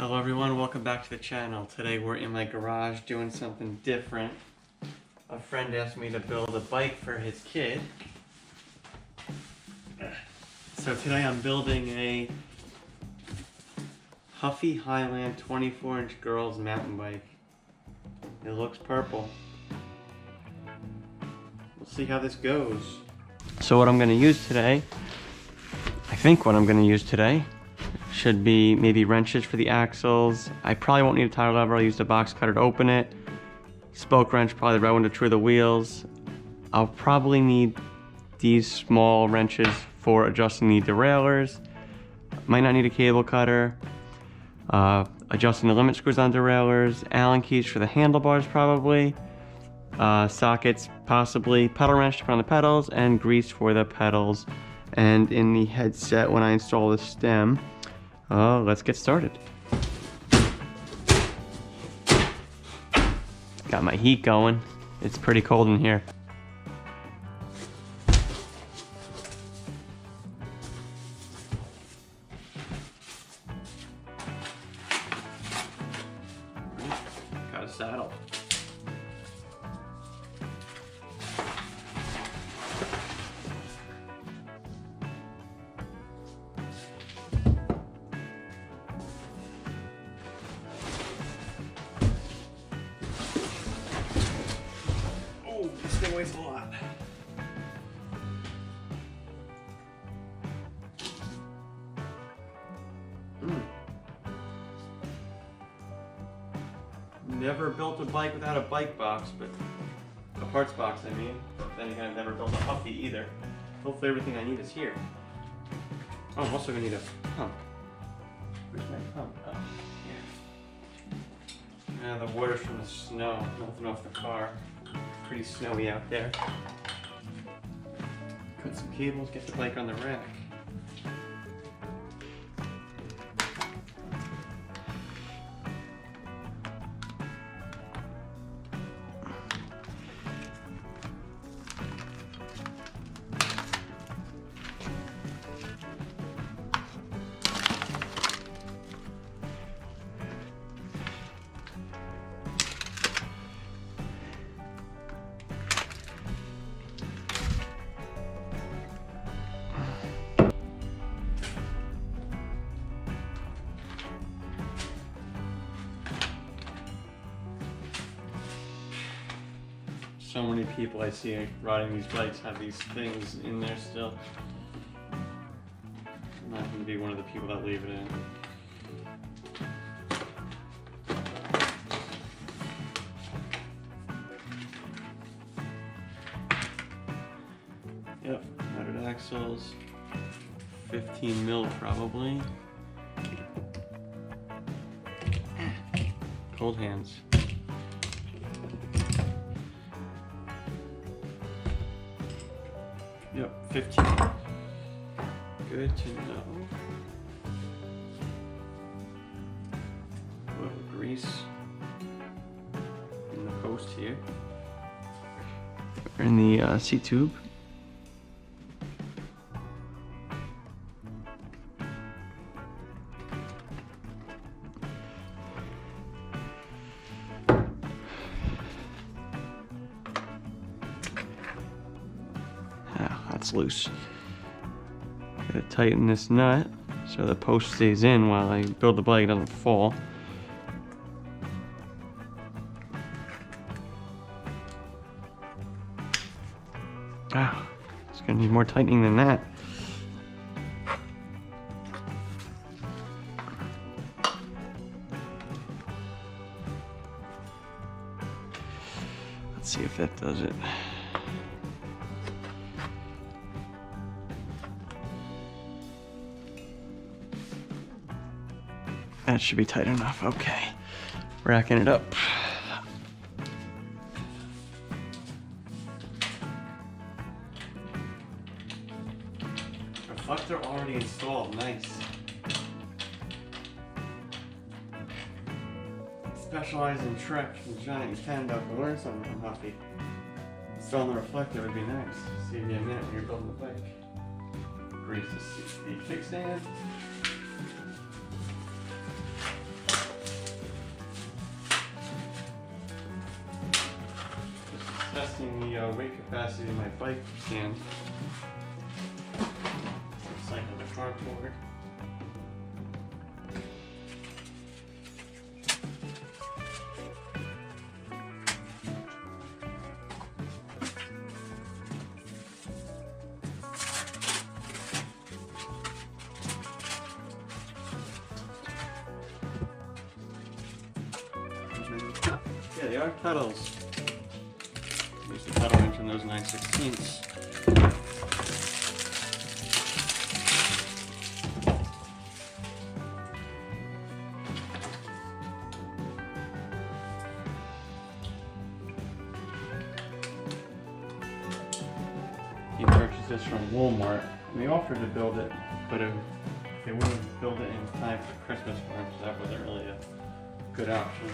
Hello everyone, welcome back to the channel. Today we're in my garage doing something different. A friend asked me to build a bike for his kid. So today I'm building a Huffy Highland 24-inch girls mountain bike. It looks purple. We'll see how this goes. So what I'm going to use today, should be maybe wrenches for the axles. I probably won't need a tire lever. I'll use the box cutter to open it. Spoke wrench, probably the right one to true the wheels. I'll probably need these small wrenches for adjusting the derailleurs. Might not need a cable cutter. Adjusting the limit screws on derailleurs. Allen keys for the handlebars probably. Sockets possibly. Pedal wrench to put on the pedals and grease for the pedals. And in the headset when I install the stem. Let's get started. Got my heat going. It's pretty cold in here. Got a saddle. This thing weighs a lot. Never built a bike without a bike box, but a parts box, I mean. Then again, I've never built a Huffy either. Hopefully everything I need is here. Oh, I'm also gonna need a pump. Where's my pump? Oh, here. Yeah, the water's from the snow, melting off the car. Pretty snowy out there. Cut some cables, get the bike on the rack. So many people I see riding these bikes have these things in there still. I'm not going to be one of the people that leave it in. Yep, mounted axles, 15 mil probably. Cold hands. Yep, 15. Good to know. A little grease in the post here. In the seat tube. That's loose. Gotta tighten this nut so the post stays in while I build the bike, it doesn't fall. It's gonna need more tightening than that. Let's see if that does it. That should be tight enough. Okay. Racking it up. Reflector already installed. Nice. Specialize in Trek and Giant Nintendo to learn something from Huffy. Installing the reflector would be nice. Save you a minute when you're building the bike. Grease the kickstand. weight capacity of my bike stand. Cycle the cardboard. Yeah, they are pedals. Use the pedal wrench on those 9/16. He purchased this from Walmart. And they offered to build it, but they wouldn't build it in time for Christmas for him, so that wasn't really a good option.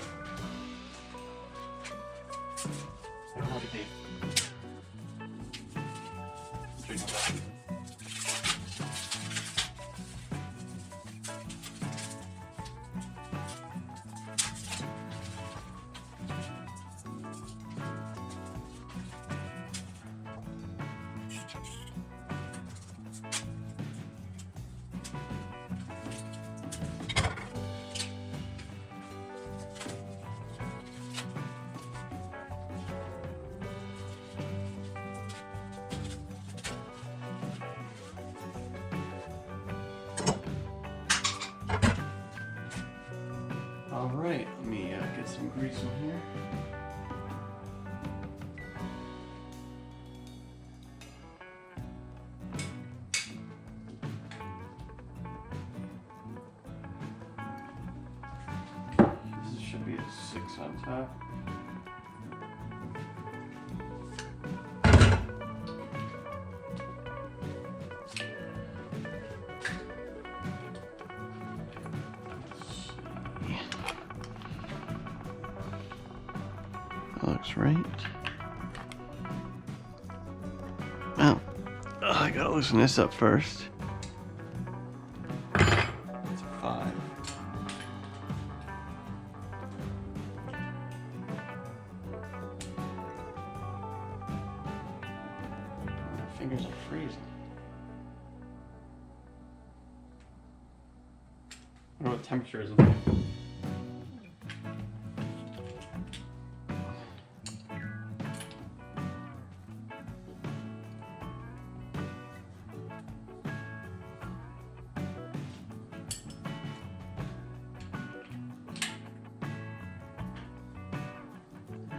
I don't know what to do. Alright, let me get some grease in here. This should be a 6 on top. Looks right. Oh, I gotta loosen this up first. It's a 5. My fingers are freezing. I don't know what temperature is in here.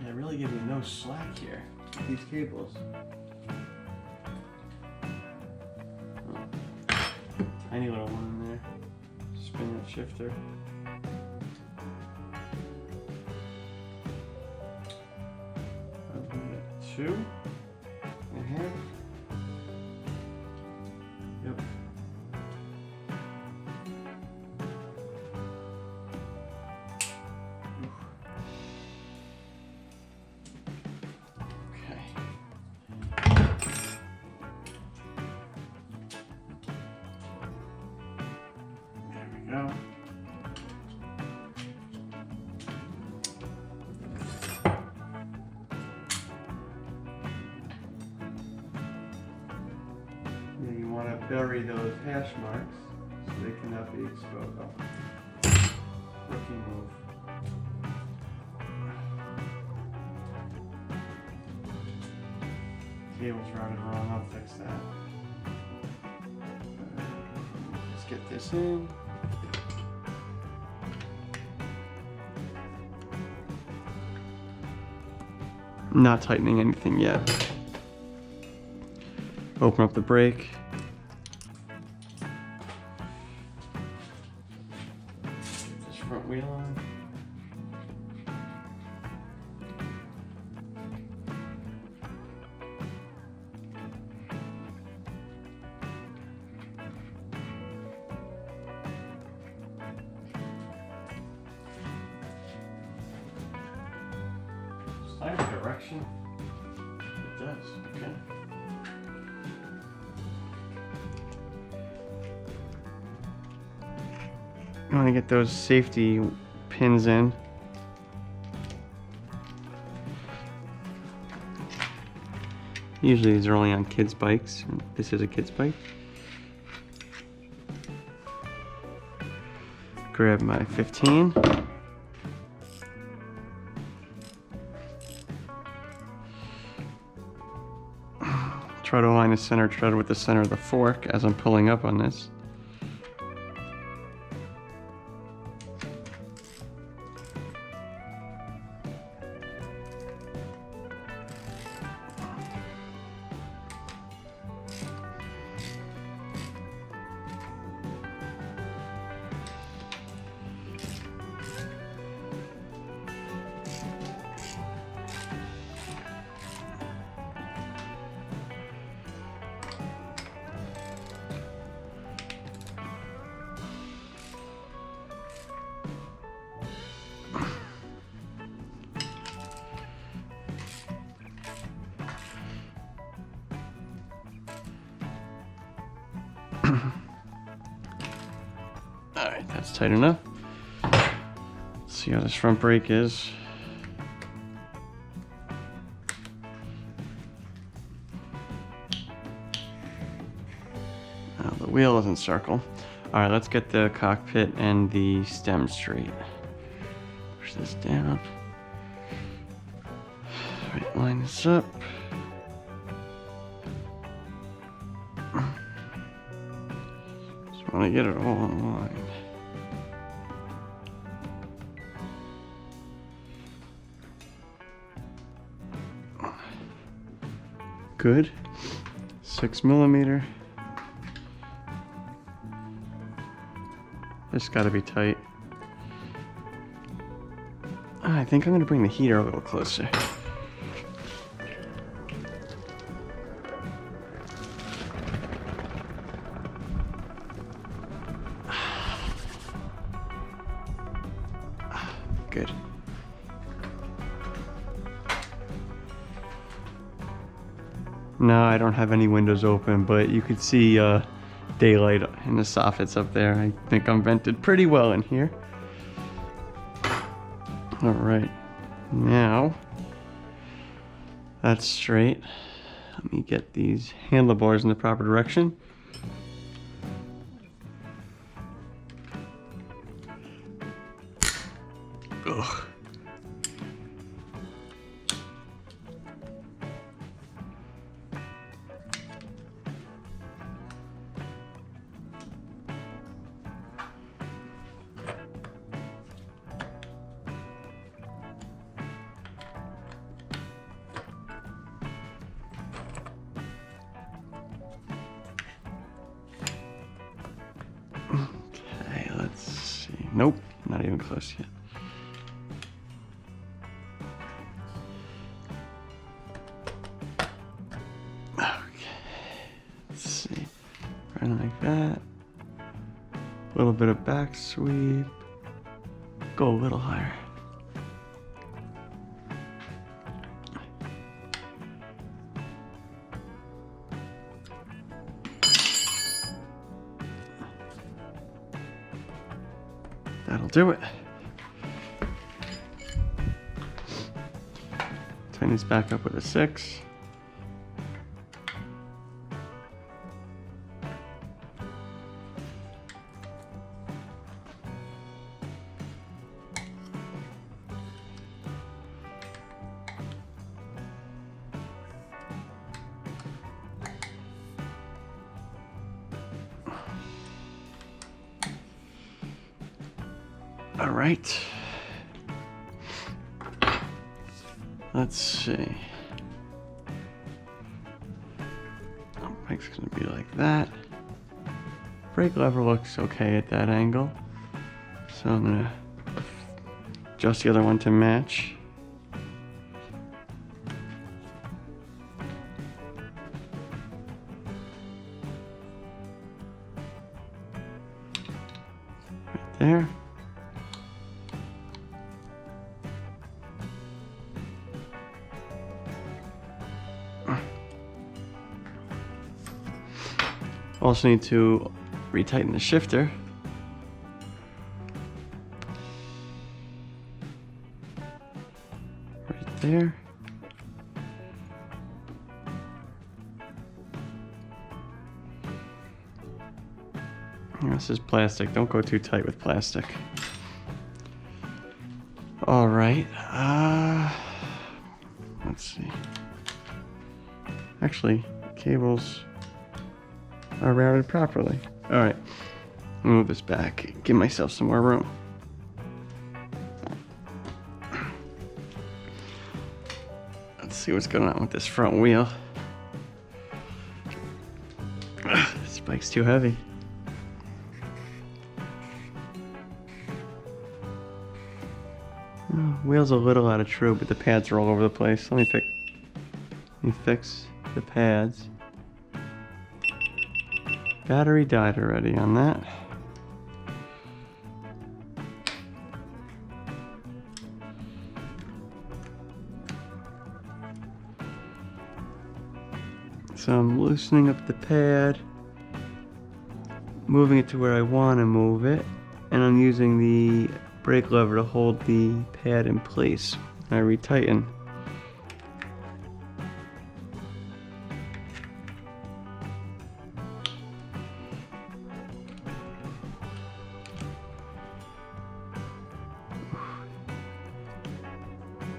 They really give you no slack here with these cables. Oh. Tiny little one in there. Spin that shifter. Open it 2.5. Yep. No. And you want to bury those hash marks so they cannot be exposed. Oh. Rookie move. Cable's routed wrong, I'll fix that. Let's get this in. Not tightening anything yet. Open up the brake. This front wheel on. Direction. It does, okay. I want to get those safety pins in. Usually these are only on kids' bikes. This is a kid's bike. Grab my 15. Try to align the center tread with the center of the fork as I'm pulling up on this. Alright, that's tight enough. Let's see how this front brake is. Oh, the wheel doesn't circle. Alright, let's get the cockpit and the stem straight. Push this down. Alright, line this up. Just want to get it all in line. Good. 6mm. This got to be tight. I think I'm going to bring the heater a little closer. Good. No, I don't have any windows open, but you could see daylight in the soffits up there. I think I'm vented pretty well in here. All right, now that's straight. Let me get these handlebars in the proper direction. Ugh. Okay, let's see. Nope, not even close yet. Like that. A little bit of back sweep. Go a little higher. That'll do it. Tighten this back up with a 6. All right. Let's see. Bike's gonna be like that. Brake lever looks okay at that angle. So I'm gonna adjust the other one to match. Right there. Also need to retighten the shifter. Right there. This is plastic. Don't go too tight with plastic. All right. Let's see. Actually, cables are routed properly. All right. Move this back. Give myself some more room. Let's see what's going on with this front wheel. This bike's too heavy. Wheel's a little out of true, but the pads are all over the place. Let me fix the pads. Battery died already on that. So I'm loosening up the pad, moving it to where I want to move it, and I'm using the brake lever to hold the pad in place. I retighten.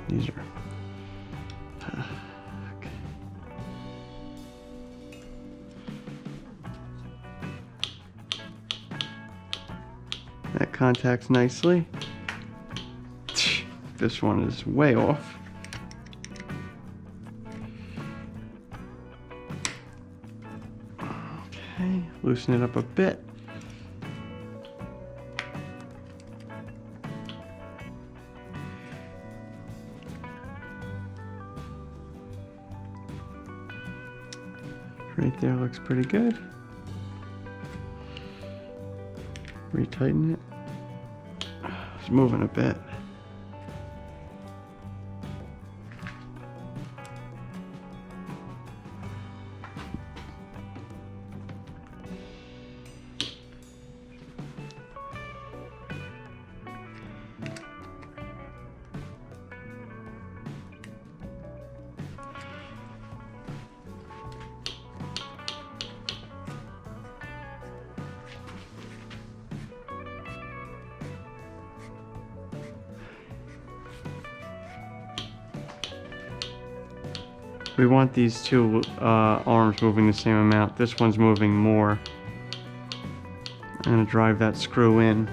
These are okay. That contacts nicely. This one is way off. Okay, loosen it up a bit. Right there looks pretty good. Retighten it. It's moving a bit. We want these two arms moving the same amount. This one's moving more. I'm going to drive that screw in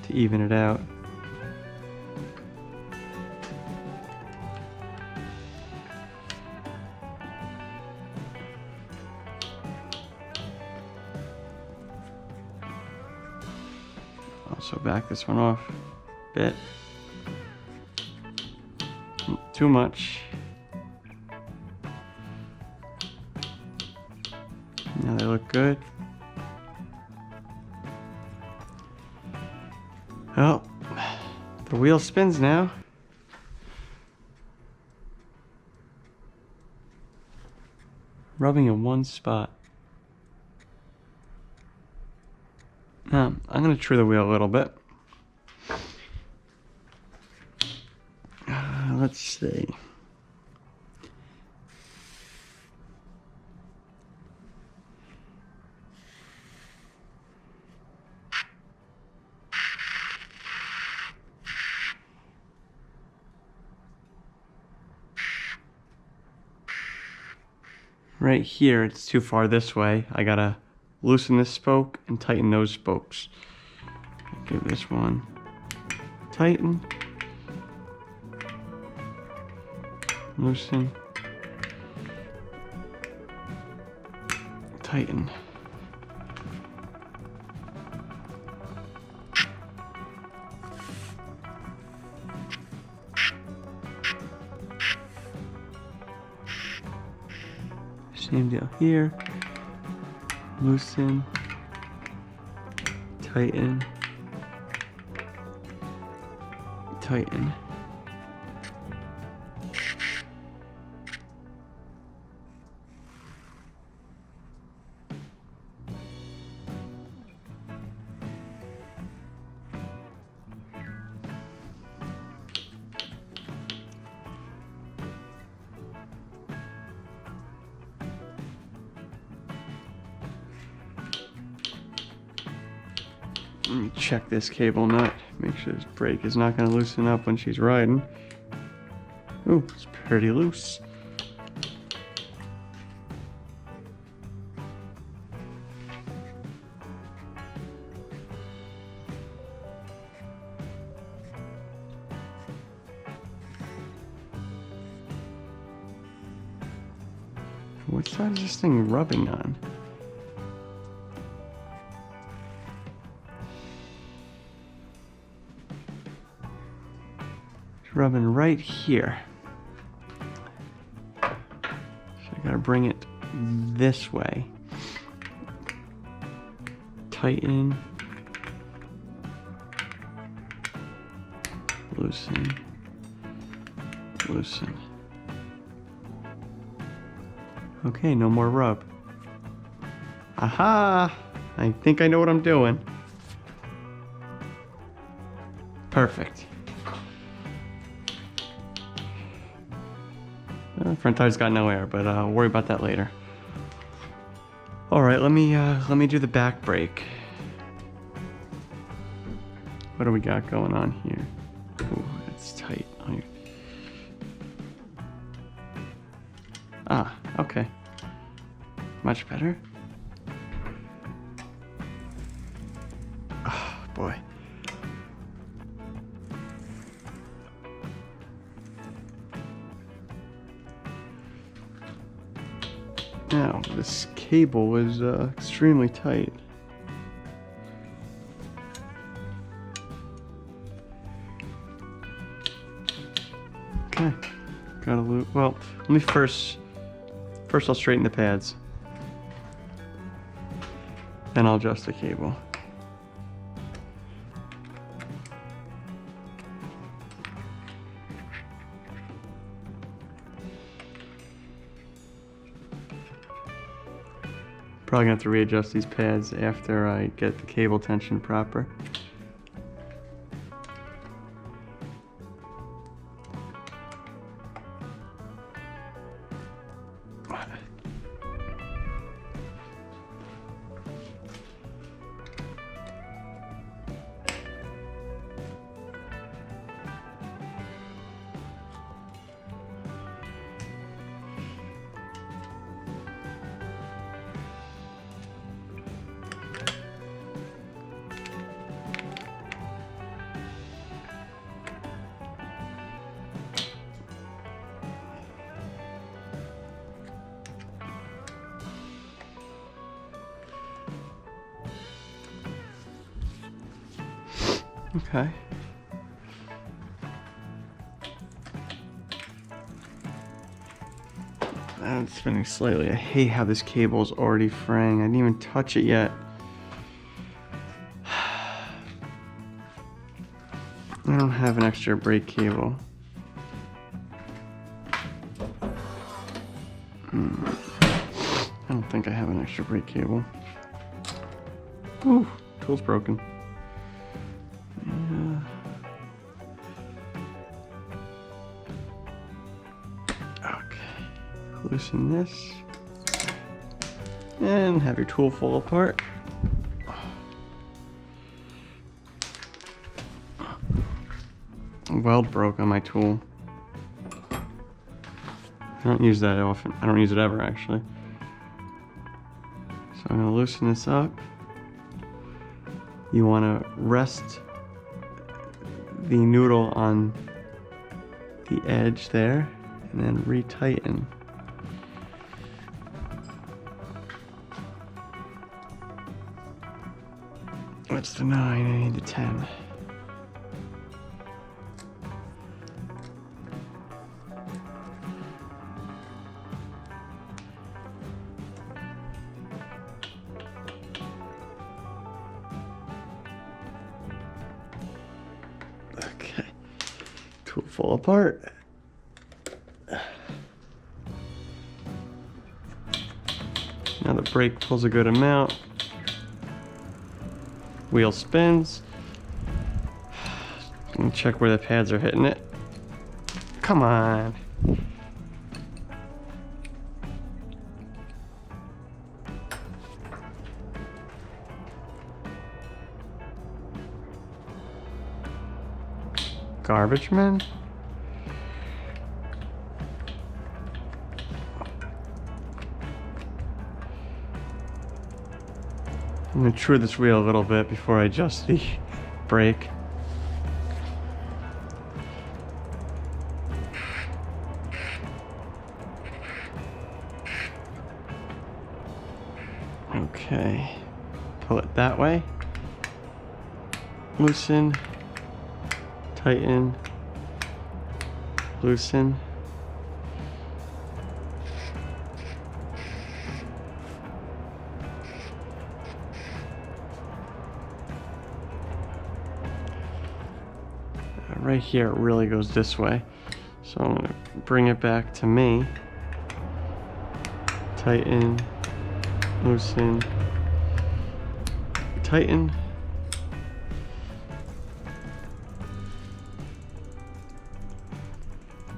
to even it out. Also back this one off a bit. Too much. Now they look good. Well, the wheel spins now. Rubbing in one spot. Now, I'm going to true the wheel a little bit. Let's see. Right here, it's too far this way. I gotta loosen this spoke and tighten those spokes. Give this one tighten, loosen, tighten. Same deal here. Loosen, tighten, tighten. me check this cable nut. Make sure this brake is not going to loosen up when she's riding. Ooh, it's pretty loose. What side is this thing rubbing on? It's rubbing right here. So I gotta bring it this way. Tighten. Loosen. Loosen. Okay, no more rub. Aha! I think I know what I'm doing. Perfect. Front tire's got no air, but I'll worry about that later. All right, let me do the back brake. What do we got going on here? Ooh, that's tight. Ah, okay. Much better. Oh, boy. Now, this cable is extremely tight. Okay, gotta loop. Well, let me first I'll straighten the pads. Then I'll adjust the cable. Probably gonna have to readjust these pads after I get the cable tension proper. Okay. It's spinning slightly. I hate how this cable is already fraying. I didn't even touch it yet. I don't have an extra brake cable. I don't think I have an extra brake cable. Ooh, tool's broken. Loosen this and have your tool fall apart. Weld broke on my tool. I don't use that often. I don't use it ever, actually. So I'm going to loosen this up. You want to rest the noodle on the edge there and then retighten. What's the 9? I need the 10. Okay. Tool fall apart. Now the brake pulls a good amount. Wheel spins. And check where the pads are hitting it. Come on. Garbage men? I'm gonna true this wheel a little bit before I adjust the brake. Okay, pull it that way. Loosen, tighten, loosen. Right here it really goes this way. So I'm gonna bring it back to me. Tighten, loosen, tighten.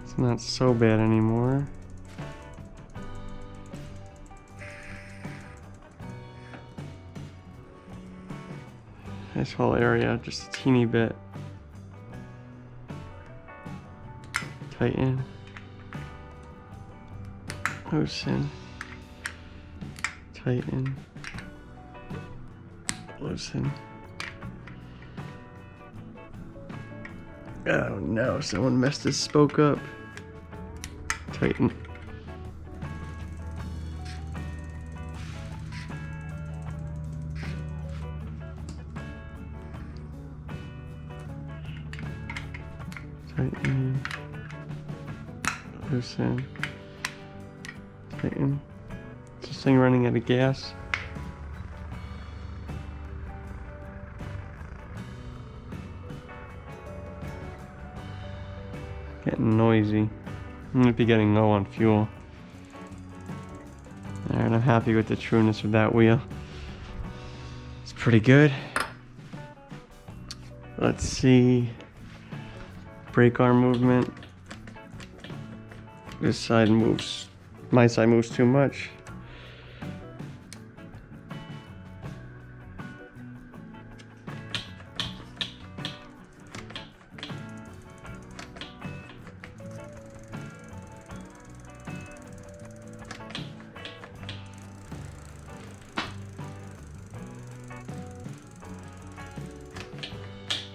It's not so bad anymore. This whole area, just a teeny bit. Tighten, loosen, tighten, loosen. Oh no, someone messed this spoke up. Tighten. Tighten. Loosen. Tighten. Is this thing running out of gas? Getting noisy. I'm gonna be getting low on fuel. Alright, I'm happy with the trueness of that wheel. It's pretty good. Let's see. Brake arm movement. This side moves, my side moves too much.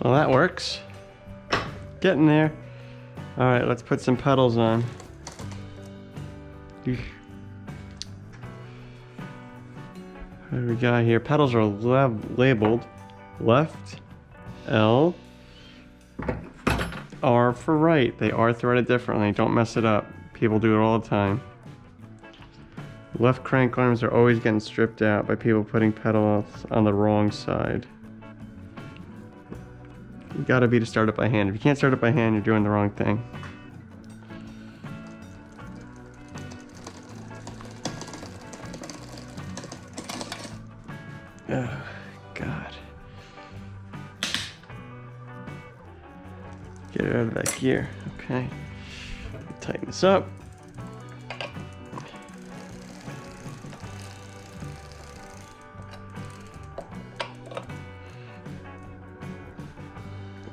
Well, that works. Getting there. All right, let's put some pedals on. What do we got here? Pedals are labeled left, L, R for right. They are threaded differently. Don't mess it up. People do it all the time. Left crank arms are always getting stripped out by people putting pedals on the wrong side. You gotta be to start it by hand. If you can't start it by hand, you're doing the wrong thing. Oh, God. Get it out of that gear. Okay. Tighten this up.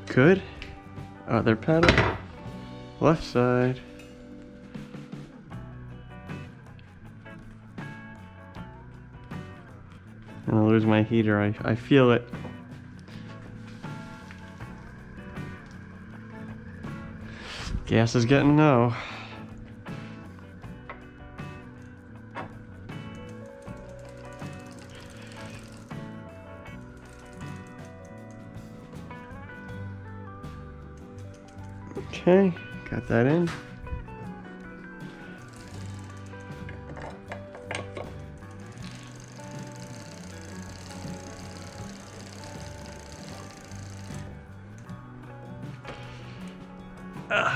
Good. Other pedal. Left side. I'm gonna lose my heater. I feel it. Gas is getting low. Okay, got that in.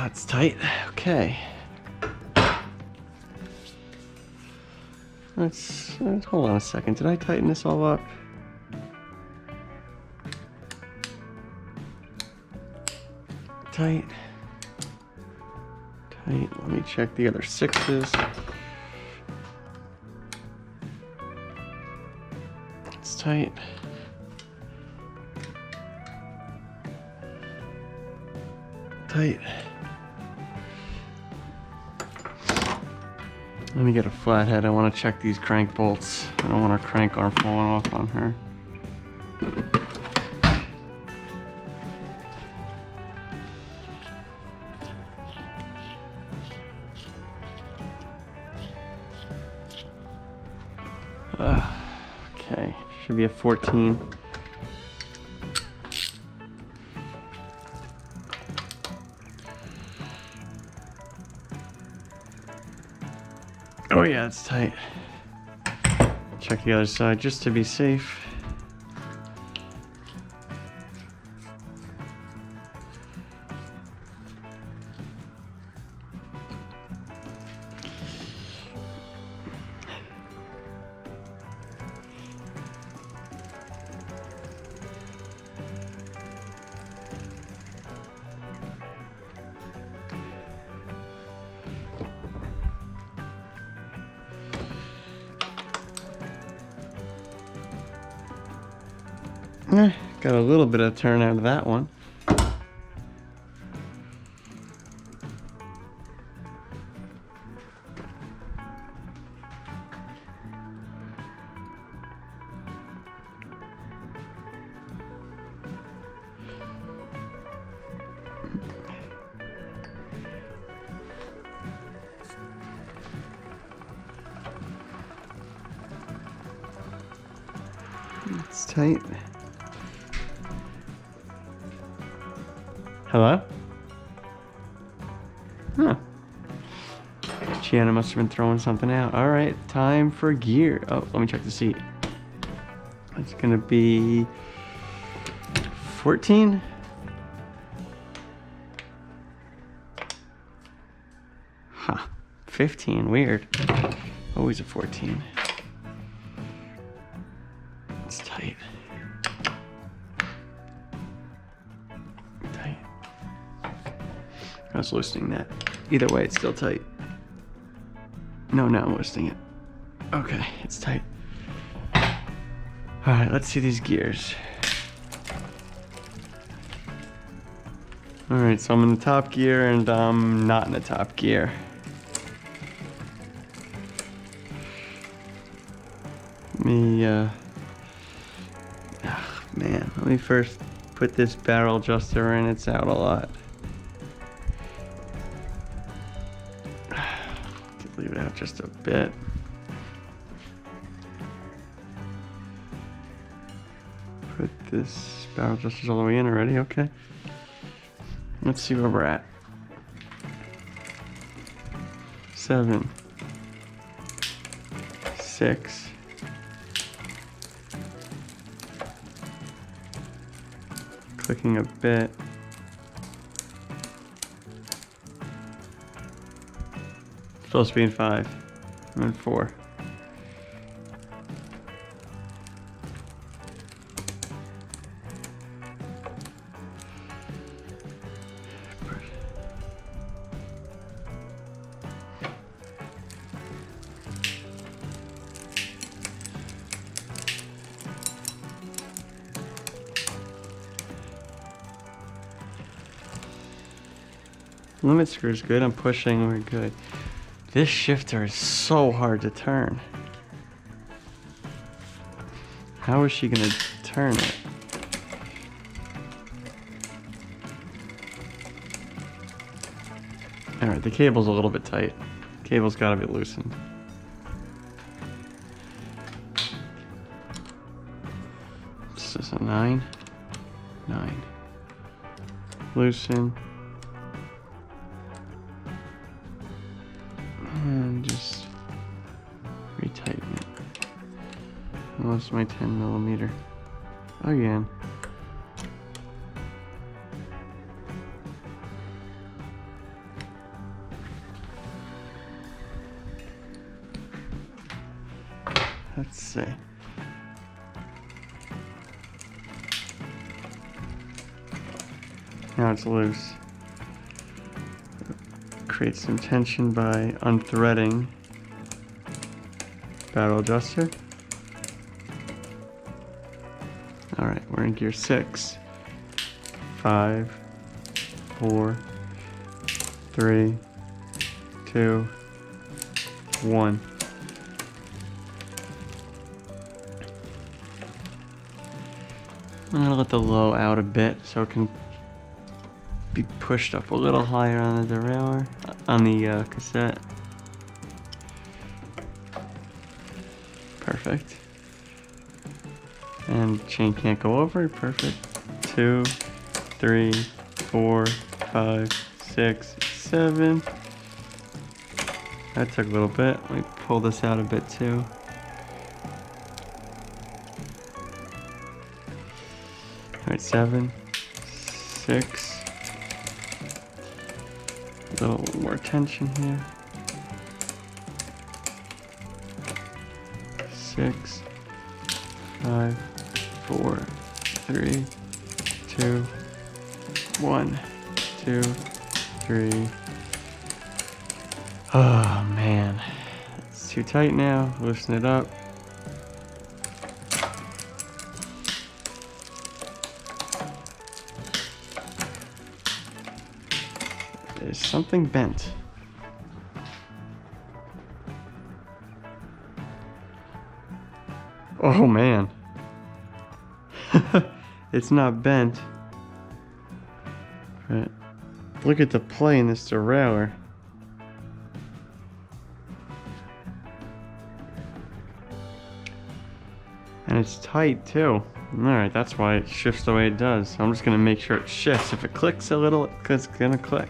It's tight. Okay. Let's hold on a second. Did I tighten this all up? Tight. Tight. Let me check the other sixes. It's tight. tight. Let me get a flathead. I want to check these crank bolts. I don't want our crank arm falling off on her. Okay, should be a 14. Oh yeah, it's tight. Check the other side just to be safe. Got a little bit of turn out of that one. It's tight. Hello? Huh. Gianna must have been throwing something out. All right, time for gear. Oh, let me check the seat. It's gonna be 14. Huh, 15, weird. Always a 14. It's tight. I was loosening that. Either way, it's still tight. No, now I'm loosening it. Okay, it's tight. All right, let's see these gears. All right, so I'm in the top gear and I'm not in the top gear. Let me, man, let me first put this barrel adjuster in. It's out a lot. Leave it out just a bit. Put this barrel adjusters all the way in already, okay. Let's see where we're at. 7, 6, 5. Clicking a bit. Supposed to be in 5. I'm in 4. Limit screw is good. I'm pushing. We're good. This shifter is so hard to turn. How is she gonna turn it? All right, the cable's a little bit tight. Cable's gotta be loosened. This is a 9. 9. Loosen. And just retighten it. I lost my 10mm again. Let's see. Now it's loose. Create some tension by unthreading barrel adjuster. All right, we're in gear 6, 5, 4, 3, 2, 1. I'm gonna let the low out a bit so it can be pushed up a little higher on the derailleur, on the cassette. Perfect. And chain can't go over. Perfect. 2, 3, 4, 5, 6, 7. That took a little bit. Let me pull this out a bit too. Alright, 7, 6. A little more tension here. 6, 5, 4, 3, 2, 1, 2, 3. Oh man, it's too tight now. Loosen it up. There's something bent. Oh man. It's not bent. But look at the play in this derailleur. And it's tight too. Alright, that's why it shifts the way it does. So I'm just gonna make sure it shifts. If it clicks a little, it's gonna click.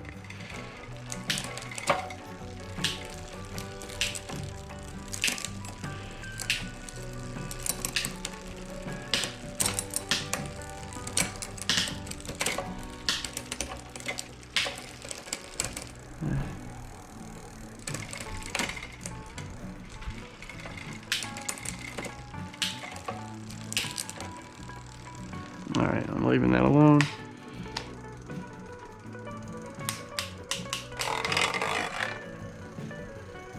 Alright, I'm leaving that alone.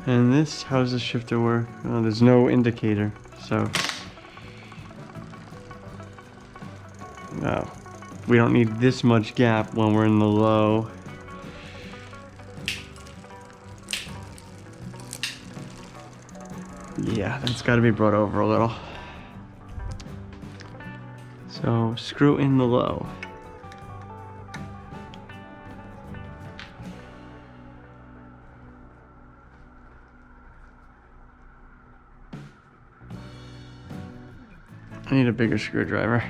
And this, how does the shifter work? Oh, there's no indicator, so. No, we don't need this much gap when we're in the low. Yeah, that's got to be brought over a little. So screw in the low. I need a bigger screwdriver.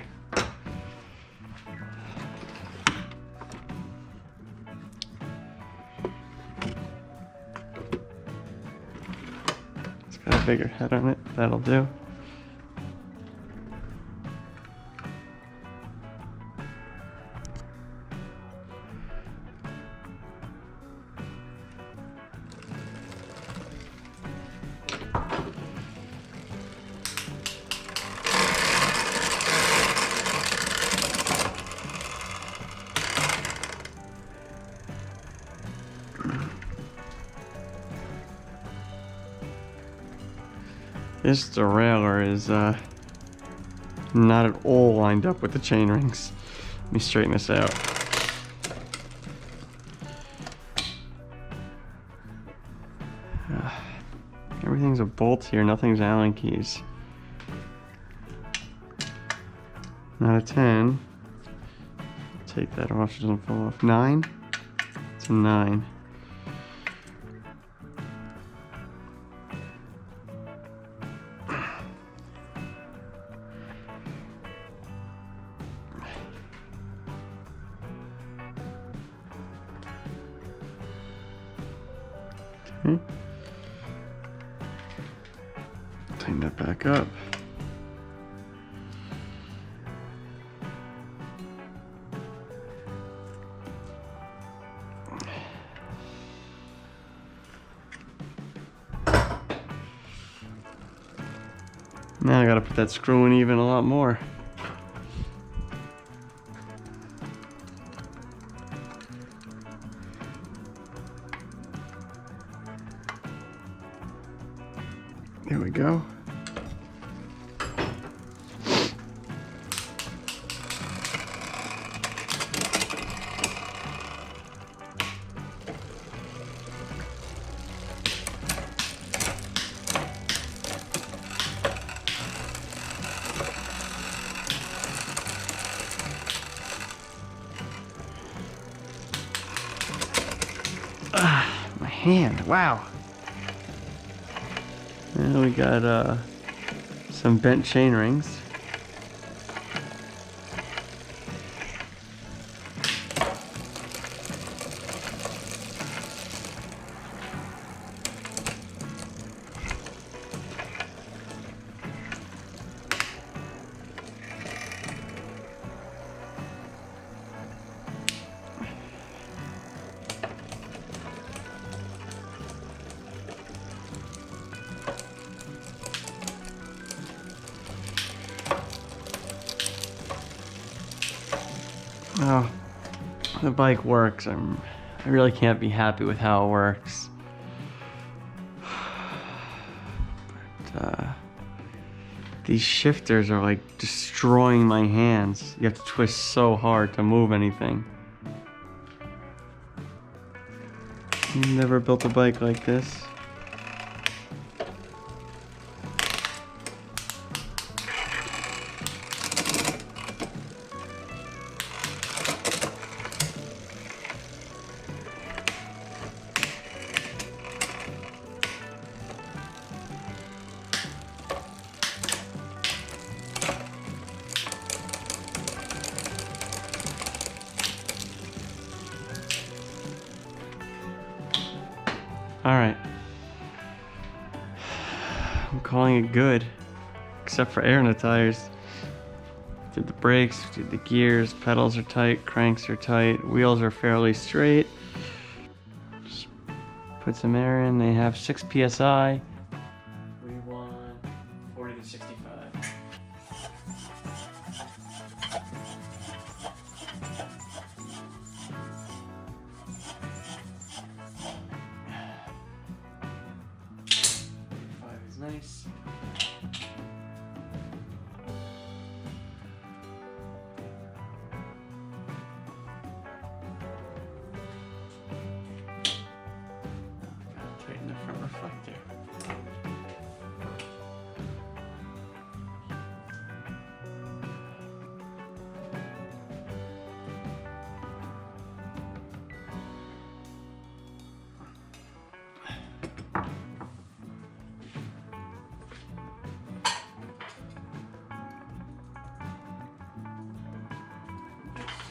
It's got a bigger head on it, that'll do. This derailleur is not at all lined up with the chain rings. Let me straighten this out. Everything's a bolt here, nothing's Allen keys. Not a 10. Take that off so it doesn't fall off. 9? It's a 9. Okay. Tighten that back up. Now I gotta put that screw in even a lot more. There we go. hand. Wow. And we got some bent chain rings. Oh, the bike works. I really can't be happy with how it works. But these shifters are like destroying my hands. You have to twist so hard to move anything. Never built a bike like this. Alright. I'm calling it good. Except for air in the tires. Did the brakes, did the gears, pedals are tight, cranks are tight, wheels are fairly straight. Just put some air in, they have 6 PSI. We want 40 to 65. Nice. Gotta tighten the front reflector.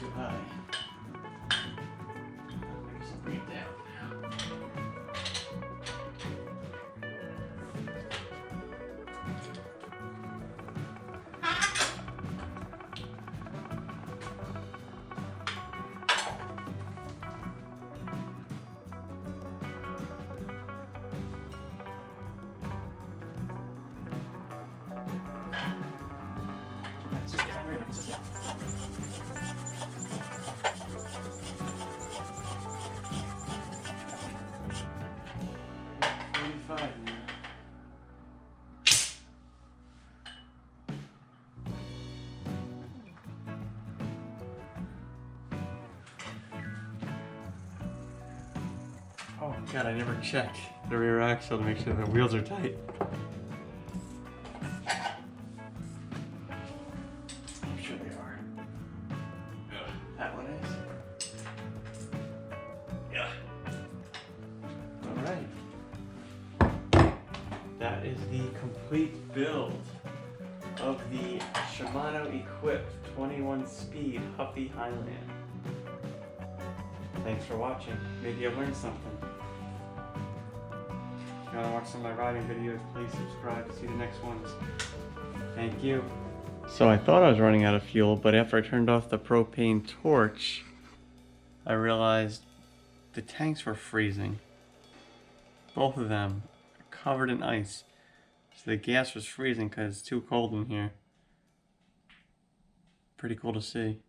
Too high. Maybe some bring it down now. That's okay, right up to that. Oh god, I never checked the rear axle to make sure the wheels are tight. I'm sure they are. That one is. Yeah. Alright. That is the complete build of the Shimano equipped 21 speed Huffy Highland. Thanks for watching. Maybe you learned something. If you want to watch some of my riding videos, please subscribe to see the next ones. Thank you. So I thought I was running out of fuel, but after I turned off the propane torch, I realized the tanks were freezing. Both of them are covered in ice. So the gas was freezing because it's too cold in here. Pretty cool to see.